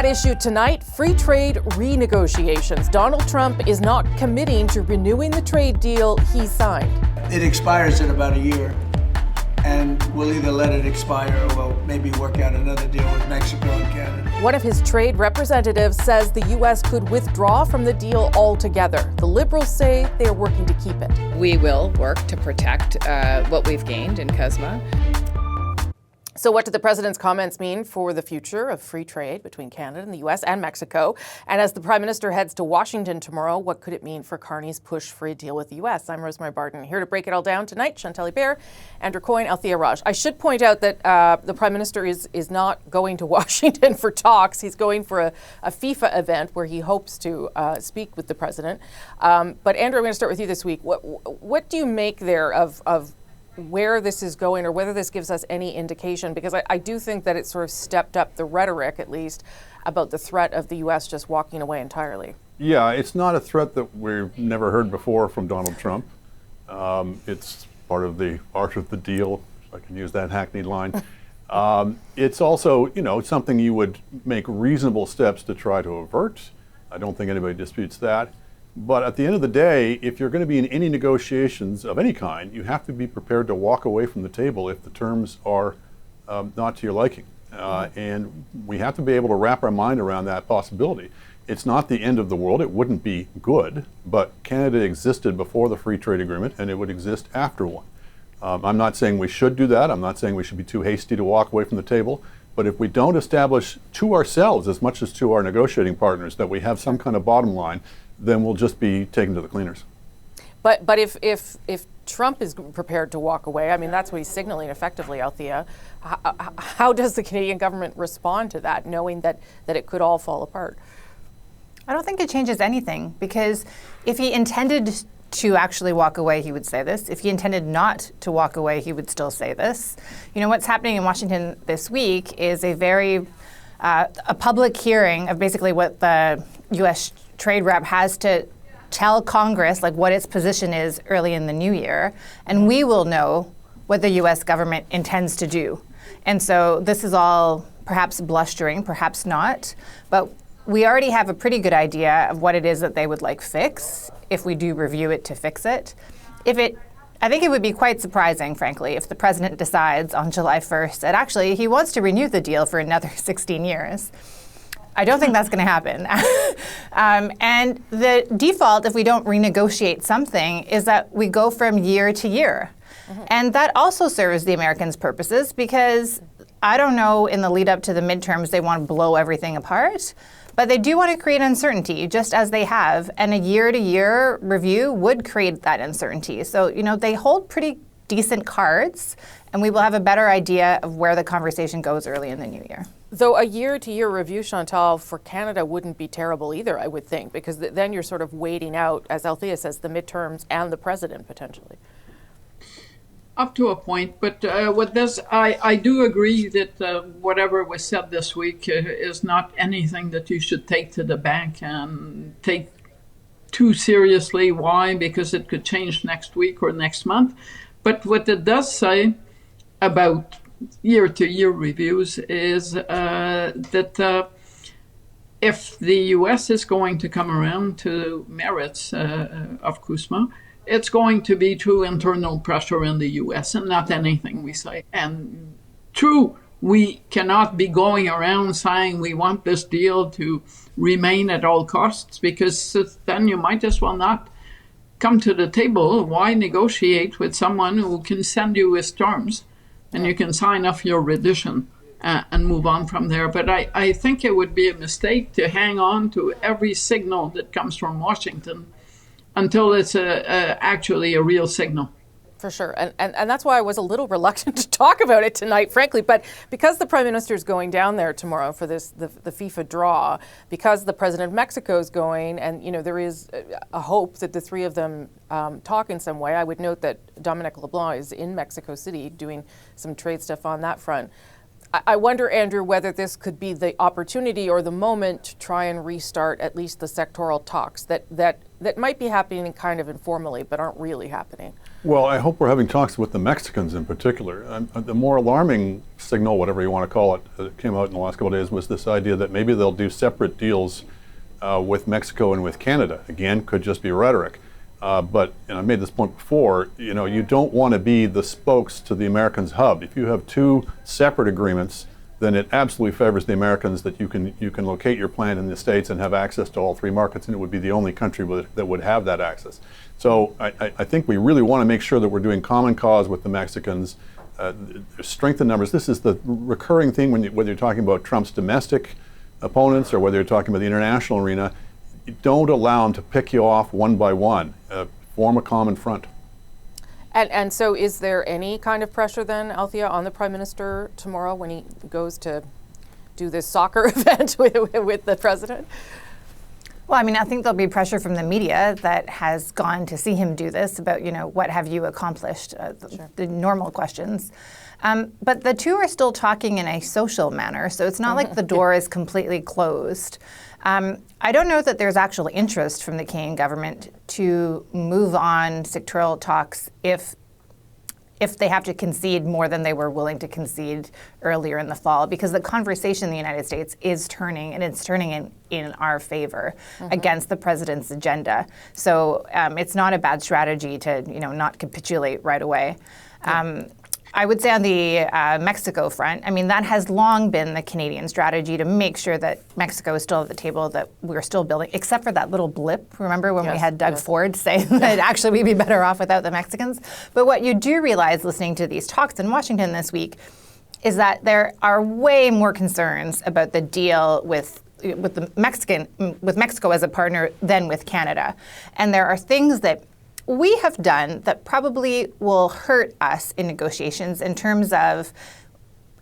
At issue tonight, free trade renegotiations. Donald Trump is not committing to renewing the trade deal he signed. It expires in about a year, and we'll either let it expire or we'll maybe work out another deal with Mexico and Canada. One of his trade representatives says the U.S. could withdraw from the deal altogether. The Liberals say they are working to keep it. We will work to protect what we've gained in CUSMA. So what do the president's comments mean for the future of free trade between Canada and the U.S. and Mexico? And as the Prime Minister heads to Washington tomorrow, what could it mean for Carney's push for a deal with the U.S.? I'm Rosemary Barton, here to break it all down tonight. Chantal Hebert and Coyne and Althia Raj. I should point out that the Prime Minister is not going to Washington for talks. He's going for a FIFA event where he hopes to speak with the president. But Andrew, I'm going to start with you this week. What do you make there of where this is going, or whether this gives us any indication? Because I do think that it sort of stepped up the rhetoric, at least, about the threat of the U.S. just walking away entirely. Yeah, it's not a threat that we've never heard before from Donald Trump. It's part of the art of the deal, if I can use that hackneyed line. It's also, something you would make reasonable steps to try to avert. I don't think anybody disputes that. But at the end of the day, if you're going to be in any negotiations of any kind, you have to be prepared to walk away from the table if the terms are not to your liking. And we have to be able to wrap our mind around that possibility. It's not the end of the world. It wouldn't be good, but Canada existed before the free trade agreement, and it would exist after one. I'm not saying we should do that. I'm not saying we should be too hasty to walk away from the table. But if we don't establish to ourselves, as much as to our negotiating partners, that we have some kind of bottom line, then we'll just be taken to the cleaners. But if Trump is prepared to walk away, I mean, that's what he's signaling effectively, Althia. How does the Canadian government respond to that, knowing that it could all fall apart? I don't think it changes anything, because if he intended to actually walk away, he would say this. If he intended not to walk away, he would still say this. What's happening in Washington this week is a public hearing of basically what the U.S. trade rep has to tell Congress what its position is early in the new year, and we will know what the U.S. government intends to do. And so this is all perhaps blustering, perhaps not, but we already have a pretty good idea of what it is that they would like fixed if we do review it to fix it. I think it would be quite surprising, frankly, if the president decides on July 1st that actually he wants to renew the deal for another 16 years. I don't think that's going to happen. And the default, if we don't renegotiate something, is that we go from year to year. Mm-hmm. And that also serves the Americans' purposes, because I don't know, in the lead up to the midterms, they want to blow everything apart. But they do want to create uncertainty, just as they have. And a year-to-year review would create that uncertainty. So, they hold pretty decent cards, and we will have a better idea of where the conversation goes early in the new year. Though a year-to-year review, Chantal, for Canada wouldn't be terrible either, I would think, because then you're sort of waiting out, as Althia says, the midterms and the president potentially. Up to a point, but I do agree that whatever was said this week is not anything that you should take to the bank and take too seriously. Why? Because it could change next week or next month. But what it does say about year-to-year reviews is that if the U.S. is going to come around to merits of CUSMA, it's going to be through internal pressure in the U.S. and not anything we say. And true, we cannot be going around saying we want this deal to remain at all costs, because then you might as well not come to the table. Why negotiate with someone who can send you his terms and you can sign off your rendition and move on from there? But I think it would be a mistake to hang on to every signal that comes from Washington until it's actually a real signal. For sure. And that's why I was a little reluctant to talk about it tonight, frankly. But because the Prime Minister is going down there tomorrow for the FIFA draw, because the President of Mexico is going, and there is a hope that the three of them talk in some way. I would note that Dominic LeBlanc is in Mexico City doing some trade stuff on that front. I wonder, Andrew, whether this could be the opportunity or the moment to try and restart at least the sectoral talks that might be happening kind of informally, but aren't really happening. Well, I hope we're having talks with the Mexicans in particular. The more alarming signal, whatever you want to call it, that came out in the last couple of days was this idea that maybe they'll do separate deals with Mexico and with Canada. Again, could just be rhetoric. But I made this point before, you don't want to be the spokes to the Americans' hub. If you have two separate agreements, then it absolutely favors the Americans that you can locate your plant in the States and have access to all three markets, and it would be the only country that would have that access. So I think we really want to make sure that we're doing common cause with the Mexicans, strengthen numbers. This is the recurring theme whether you're talking about Trump's domestic opponents or whether you're talking about the international arena. Don't allow them to pick you off one by one. Form a common front. And so is there any kind of pressure then, Althia, on the Prime Minister tomorrow when he goes to do this soccer event with the President? Well, I mean, I think there'll be pressure from the media that has gone to see him do this about, what have you accomplished, the normal questions. But the two are still talking in a social manner, so it's not like the door is completely closed. I don't know that there's actual interest from the Canadian government to move on sectoral talks if they have to concede more than they were willing to concede earlier in the fall, because the conversation in the United States is turning, and it's turning in our favor against the president's agenda. So it's not a bad strategy to not capitulate right away. I would say on the Mexico front, I mean, that has long been the Canadian strategy to make sure that Mexico is still at the table, that we're still building, except for that little blip. Remember when we had Doug Ford say that actually we'd be better off without the Mexicans? But what you do realize listening to these talks in Washington this week is that there are way more concerns about the deal with Mexico as a partner than with Canada. And there are things that we have done that probably will hurt us in negotiations in terms of,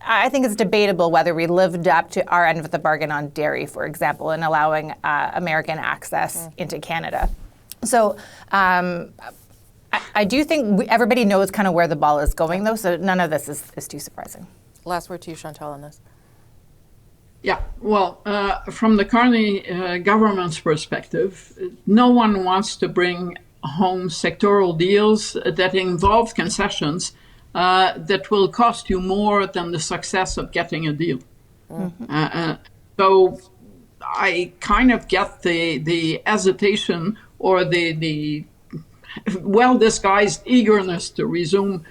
I think it's debatable whether we lived up to our end of the bargain on dairy, for example, and allowing American access into Canada. So I do think everybody knows kind of where the ball is going, though, so none of this is too surprising. Last word to you, Chantal, on this. Yeah, well, from the Carney government's perspective, no one wants to bring home sectoral deals that involve concessions that will cost you more than the success of getting a deal. So I kind of get the hesitation or the well-disguised eagerness to resume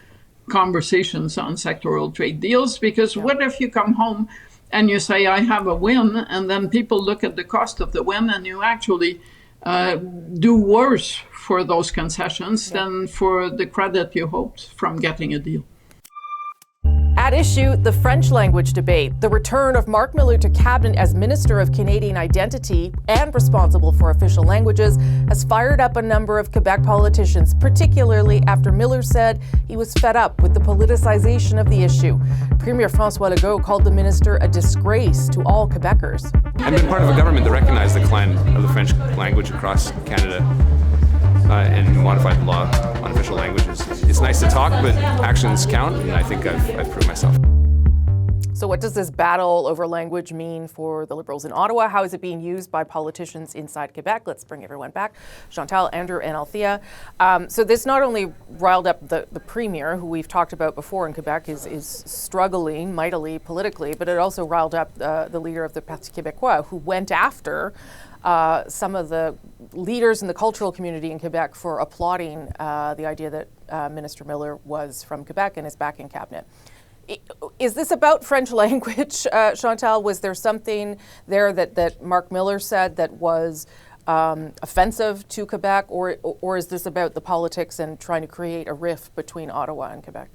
conversations on sectoral trade deals, because what if you come home and you say, I have a win, and then people look at the cost of the win and you actually do worse for those concessions than for the credit you hoped from getting a deal. At issue, the French language debate. The return of Marc Miller to cabinet as Minister of Canadian Identity and responsible for official languages has fired up a number of Quebec politicians, particularly after Miller said he was fed up with the politicization of the issue. Premier François Legault called the minister a disgrace to all Quebecers. I've been part of a government that recognized the decline of the French language across Canada and modified the law on official languages. It's nice to talk, but actions count, and I think I've proved myself. So what does this battle over language mean for the Liberals in Ottawa? How is it being used by politicians inside Quebec? Let's bring everyone back. Chantal, Andrew, and Althia. So this not only riled up the Premier, who we've talked about before in Quebec, is struggling mightily politically, but it also riled up the leader of the Parti Québécois, who went after some of the leaders in the cultural community in Quebec for applauding the idea that Minister Miller was from Quebec and is back in cabinet. Is this about French language, Chantal? Was there something there that Marc Miller said that was offensive to Quebec, or is this about the politics and trying to create a rift between Ottawa and Quebec?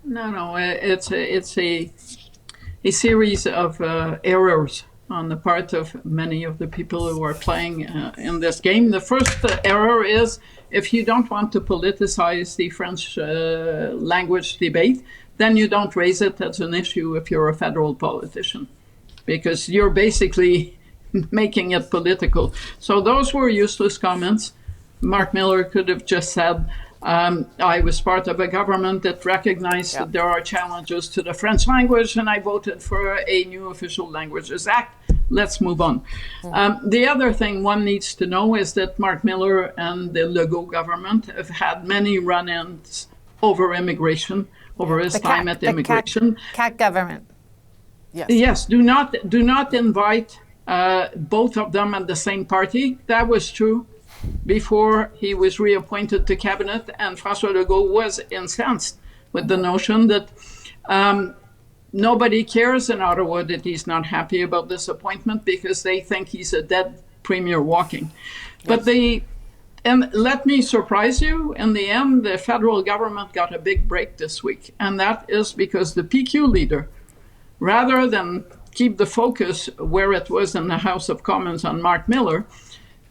No, it's a series of errors on the part of many of the people who are playing in this game. The first error is, if you don't want to politicize the French language debate, then you don't raise it as an issue if you're a federal politician, because you're basically making it political. So those were useless comments. Marc Miller could have just said, I was part of a government that recognized that there are challenges to the French language, and I voted for a new Official Languages Act. Let's move on. The other thing one needs to know is that Mark Miller and the Legault government have had many run-ins over immigration, over his time at immigration. CAC government. Yes, do not invite both of them at the same party. That was true before he was reappointed to cabinet, and François Legault was incensed with the notion that nobody cares in Ottawa that he's not happy about this appointment because they think he's a dead premier walking. But and let me surprise you, in the end, the federal government got a big break this week, and that is because the PQ leader, rather than keep the focus where it was in the House of Commons on Mark Miller,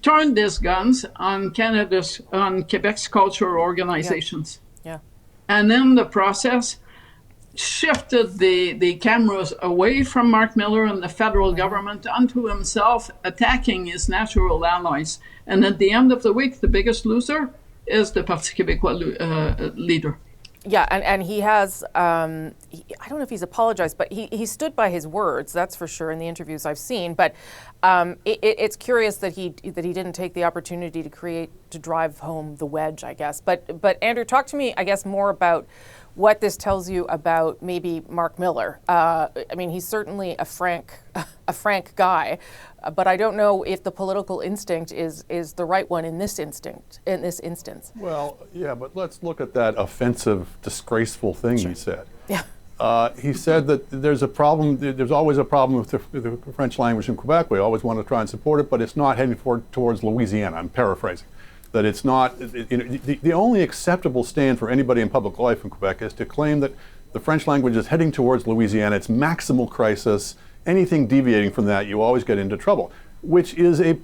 turned his guns on Quebec's cultural organizations. And in the process, shifted the cameras away from Mark Miller and the federal government onto himself, attacking his natural allies. And at the end of the week, the biggest loser is the Parti Québécois leader. Yeah, and he has, I don't know if he's apologized, but he stood by his words, that's for sure, in the interviews I've seen. But it's curious that he didn't take the opportunity to drive home the wedge, I guess. But Andrew, talk to me, I guess, more about what this tells you about maybe Mark Miller. I mean, he's certainly a frank guy, but I don't know if the political instinct is the right one in this instance. Well, yeah, but let's look at that offensive, disgraceful thing he said. Yeah. He said that there's a problem. There's always a problem with the French language in Quebec. We always want to try and support it, but it's not heading towards Louisiana. I'm paraphrasing. That it's not, the only acceptable stand for anybody in public life in Quebec is to claim that the French language is heading towards Louisiana. It's maximal crisis. Anything deviating from that, you always get into trouble, which is a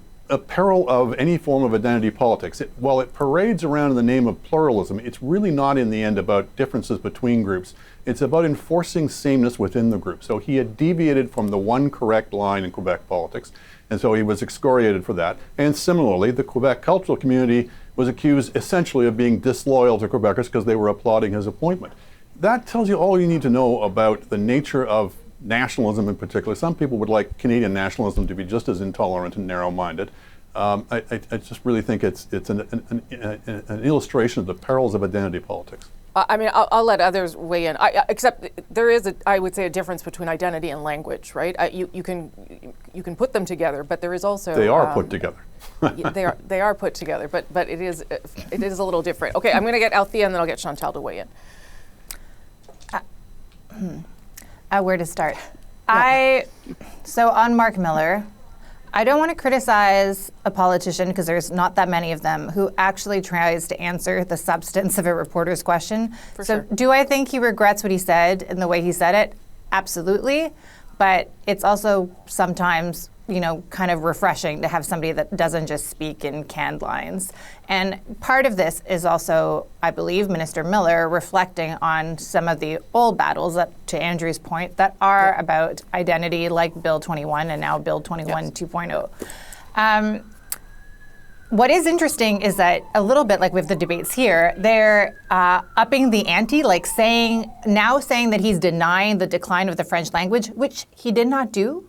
peril of any form of identity politics. While it parades around in the name of pluralism, it's really not in the end about differences between groups. It's about enforcing sameness within the group. So he had deviated from the one correct line in Quebec politics, and so he was excoriated for that. And similarly, the Quebec cultural community was accused essentially of being disloyal to Quebecers because they were applauding his appointment. That tells you all you need to know about the nature of nationalism in particular. Some people would like Canadian nationalism to be just as intolerant and narrow-minded. I just really think it's an illustration of the perils of identity politics. I mean, I'll let others weigh in. Except there is, I would say, a difference between identity and language, right? You can put them together, but there is also they are put together. they are put together, but it is a little different. Okay, I'm going to get Althia and then I'll get Chantal to weigh in. Where to start? So on Mark Miller, I don't want to criticize a politician, because there's not that many of them, who actually tries to answer the substance of a reporter's question. So do I think he regrets what he said and the way he said it? Absolutely. But it's also sometimes, kind of refreshing to have somebody that doesn't just speak in canned lines. And part of this is also, I believe, Minister Miller reflecting on some of the old battles, that, to Andrew's point, that are about identity, like Bill 21 and now Bill 21 2.0. What is interesting is that, a little bit like with the debates here, they're upping the ante, like saying that he's denying the decline of the French language, which he did not do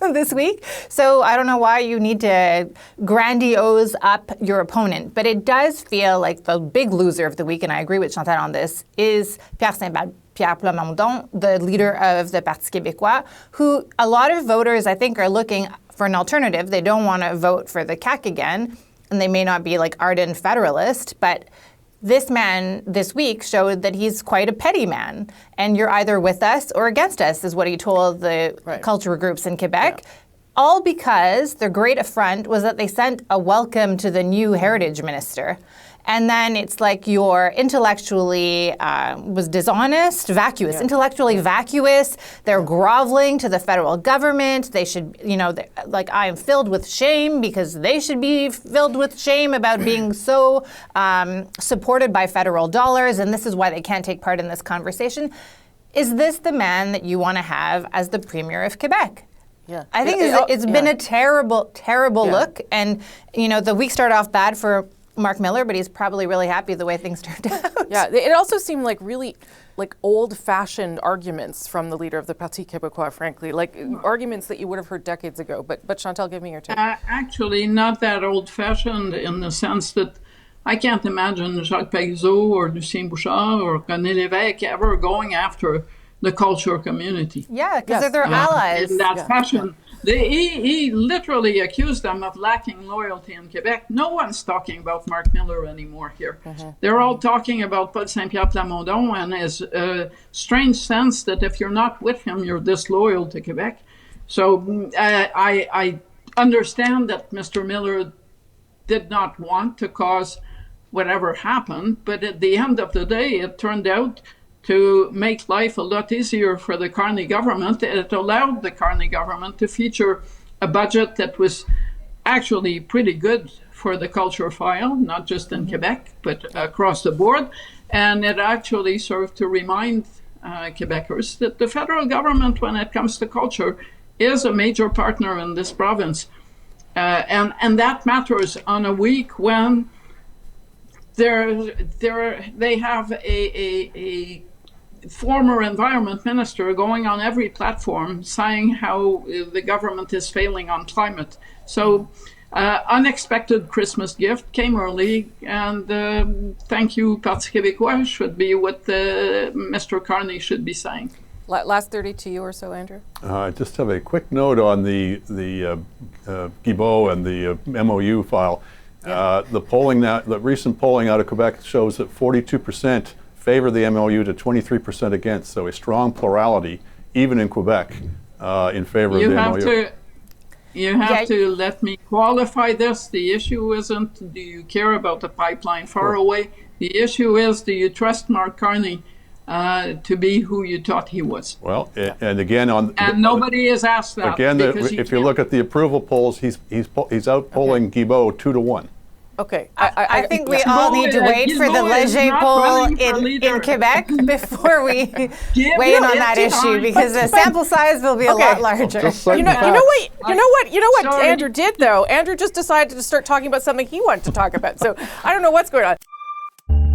this week. So I don't know why you need to grandiose up your opponent. But it does feel like the big loser of the week, and I agree with Chantal on this, is Pierre Plamondon, the leader of the Parti Québécois, who a lot of voters, I think, are looking for an alternative. They don't want to vote for the CAQ again, and they may not be like ardent federalist, but this man this week showed that he's quite a petty man, and you're either with us or against us, is what he told the cultural groups in Quebec. All because their great affront was that they sent a welcome to the new heritage minister. And then it's like you're intellectually was dishonest, vacuous, intellectually vacuous. They're groveling to the federal government. They should, like, I am filled with shame because they should be filled with shame about being so supported by federal dollars. And this is why they can't take part in this conversation. Is this the man that you want to have as the Premier of Quebec? Yeah. I think it's been a terrible, terrible look. And, the week started off bad for Mark Miller, but he's probably really happy the way things turned out. Yeah, it also seemed like really old-fashioned arguments from the leader of the Parti Québécois, frankly, like arguments that you would have heard decades ago. But Chantal, give me your take. Actually, not that old-fashioned in the sense that I can't imagine Jacques Parizeau or Lucien Bouchard or René Lévesque ever going after the culture community. Yeah, because they're their allies. In that fashion. He literally accused them of lacking loyalty in Quebec. No one's talking about Mark Miller anymore here. They're all talking about Paul Saint-Pierre Plamondon and his strange sense that if you're not with him, you're disloyal to Quebec. So I understand that Mr. Miller did not want to cause whatever happened, but at the end of the day, it turned out to make life a lot easier for the Carney government. It allowed the Carney government to feature a budget that was actually pretty good for the culture file, not just in Quebec, but across the board. And it actually served to remind Quebecers that the federal government, when it comes to culture, is a major partner in this province. And that matters on a week when they have a former environment minister going on every platform saying how the government is failing on climate. So unexpected Christmas gift came early, and thank you, Parti Québécois should be what Mr. Carney should be saying. Last 30 to you or so, Andrew? I just have a quick note on the Guilbeault and the MOU file. The recent polling out of Quebec shows that 42% favor the MOU to 23% against, so a strong plurality, even in Quebec, in favor of the MOU. You have to let me qualify this. The issue isn't, do you care about the pipeline far away? The issue is, do you trust Mark Carney to be who you thought he was? Well, and again nobody has asked that. Again, if you look at the approval polls, he's outpolling Guilbeault 2-1. Okay. I think we all need to wait for the Léger poll in Quebec before we weigh in on that issue, because the sample size will be a lot larger. You know what Andrew did, though? Andrew just decided to start talking about something he wanted to talk about. So I don't know what's going on.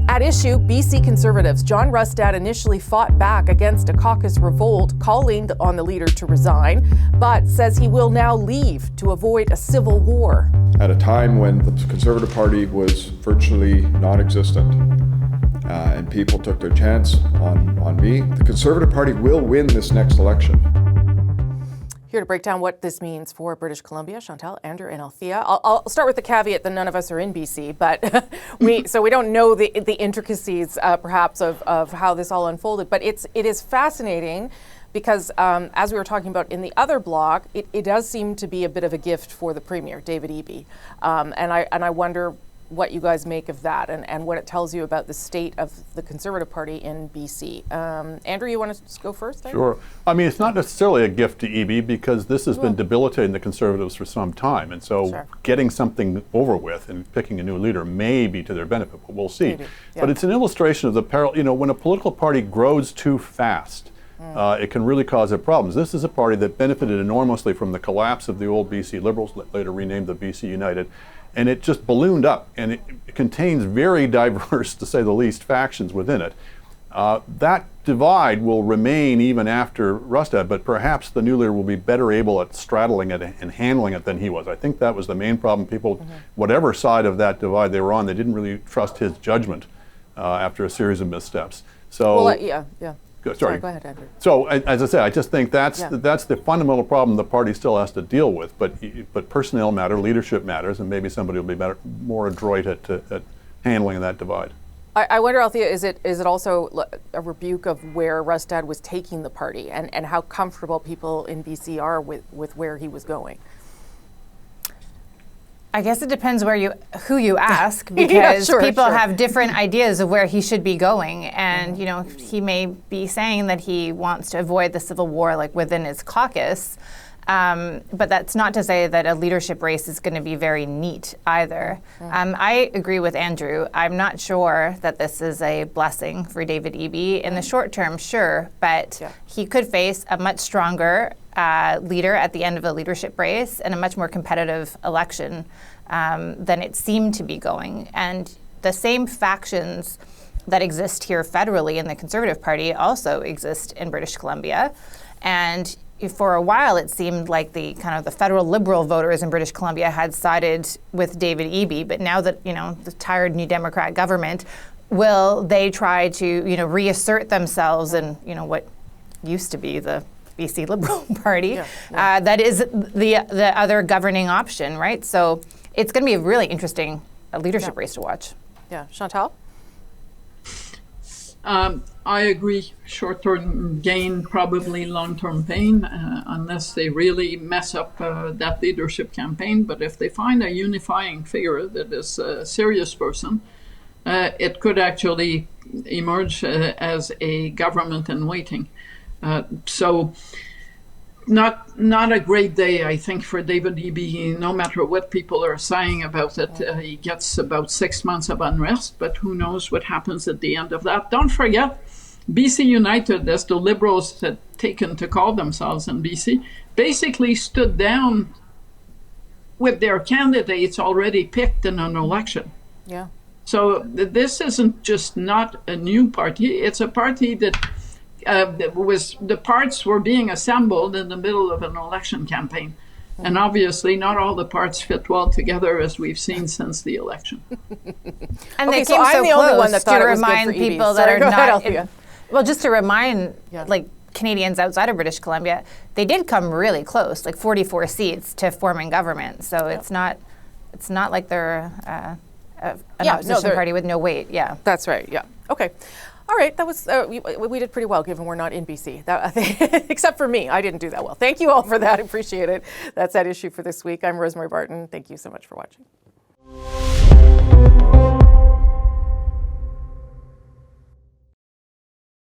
At issue, BC Conservatives. John Rustad initially fought back against a caucus revolt, calling on the leader to resign, but says he will now leave to avoid a civil war. At a time when the Conservative Party was virtually non-existent and people took their chance on me, the Conservative Party will win this next election. Here to break down what this means for British Columbia, Chantal, Andrew, and Althia. I'll start with the caveat that none of us are in BC, but we don't know the intricacies, perhaps, of how this all unfolded. But it is fascinating because, as we were talking about in the other blog, it does seem to be a bit of a gift for the Premier, David Eby, and I wonder what you guys make of that and what it tells you about the state of the Conservative Party in BC. Andrew, you want to go first there? Sure. I mean, it's not necessarily a gift to Eby because this has been debilitating the Conservatives for some time. And so getting something over with and picking a new leader may be to their benefit, but we'll see. Yeah. But it's an illustration of the peril. When a political party grows too fast, it can really cause it problems. This is a party that benefited enormously from the collapse of the old BC Liberals, later renamed the BC United. And it just ballooned up, and it contains very diverse, to say the least, factions within it. That divide will remain even after Rustad, but perhaps the new leader will be better able at straddling it and handling it than he was. I think that was the main problem. People, whatever side of that divide they were on, they didn't really trust his judgment after a series of missteps. So, yeah. Sorry, go ahead, Andrew. So, as I said, I just think that's the fundamental problem the party still has to deal with. But personnel matter, leadership matters, and maybe somebody will be more adroit at handling that divide. I wonder, Althia, is it also a rebuke of where Rustad was taking the party and how comfortable people in BC are with where he was going? I guess it depends who you ask, because people have different ideas of where he should be going. And, he may be saying that he wants to avoid the civil war, within his caucus. But that's not to say that a leadership race is going to be very neat either. I agree with Andrew. I'm not sure that this is a blessing for David Eby. In the short term, sure, but he could face a much stronger leader at the end of a leadership race and a much more competitive election than it seemed to be going. And the same factions that exist here federally in the Conservative Party also exist in British Columbia. And for a while, it seemed like the federal Liberal voters in British Columbia had sided with David Eby, but now that, the tired New Democrat government, will they try to, reassert themselves in, what used to be the BC Liberal Party? That is the other governing option, right? So it's going to be a really interesting leadership race to watch. Yeah, Chantal? I agree. Short-term gain, probably long-term pain, unless they really mess up that leadership campaign. But if they find a unifying figure that is a serious person, it could actually emerge as a government in waiting. So not a great day, I think, for David Eby. No matter what people are saying about it, he gets about 6 months of unrest, but who knows what happens at the end of that. Don't forget, BC United, as the Liberals had taken to call themselves in BC, basically stood down with their candidates already picked in an election. Yeah. So this isn't just not a new party, it's a party that the parts were being assembled in the middle of an election campaign. And obviously not all the parts fit well together, as we've seen since the election. And Okay, they so came I'm so the only close one that thought to it was good remind for Eby. people that Sorry, are go ahead, not Althia. well, just to remind Canadians outside of British Columbia, they did come really close, like 44 seats to forming government. So it's not like they're an opposition party with no weight. Yeah. That's right, yeah. Okay. All right, that was we did pretty well, given we're not in BC. Except for me, I didn't do that well. Thank you all for that. Appreciate it. That's At Issue for this week. I'm Rosemary Barton. Thank you so much for watching.